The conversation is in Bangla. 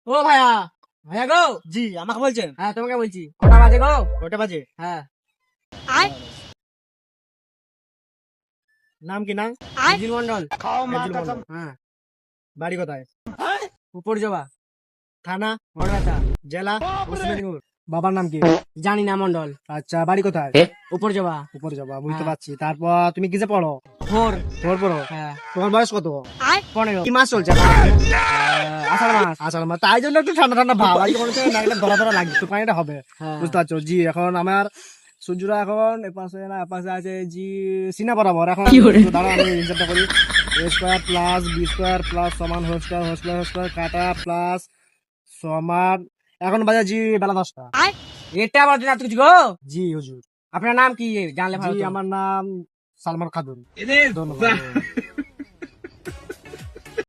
ও ভাইয়া, ভাইয়া গো। জি, আমাকে বলছেন? হ্যাঁ তোমাকে বলছি, কটা বাজে গো? কয়টা বাজে? হ্যাঁ। নাম কি নাম? সুধীর মন্ডল। ফেজিল মন্ডল। হ্যাঁ। বাড়ি কোথায়? উপর জবা, থানা? বড়বেতা, জেলা? পশ্চিম মেদিনীপুর। বাবার নাম কি? জানি না মন্ডল। আচ্ছা, বাড়ি কোথায়? উপর জবা। উপরে যাবা, বুঝতে হ্যাঁ। পারছি। তারপর তুমি কিসে পড়ো? ফোর। ফোর পড়ো? হ্যাঁ। তোমার বয়স কত? 15। কি মাস চলছে এখন? আষাঢ় মাস। আষাঢ় মাস, তাই জন্য একটু ঠান্ডা ঠান্ডা ভাব। আজকে মনে হচ্ছে নাকটা ধরা ধরা লাগছে, তো পানিটা হবে। হ্যাঁ। বুঝতে পারছো? জি, এখন আমার সূর্যরা এখন এপাশে না এপাশে আছে জি, সিনা বরাবর। এখন একটু দাঁড়াও, আমি হিসাবটা করি। A square plus b square plus সমান whole square whole square whole square কাটা প্লাস সমান। এখন বাজে জি বেলা 10টা। এটা আবার এত কিছু গো। জি হুজুর। আপনার নাম কি জানলে জি, ভালো তো। আমার নাম সালমান খাতুন। ধন্যবাদ।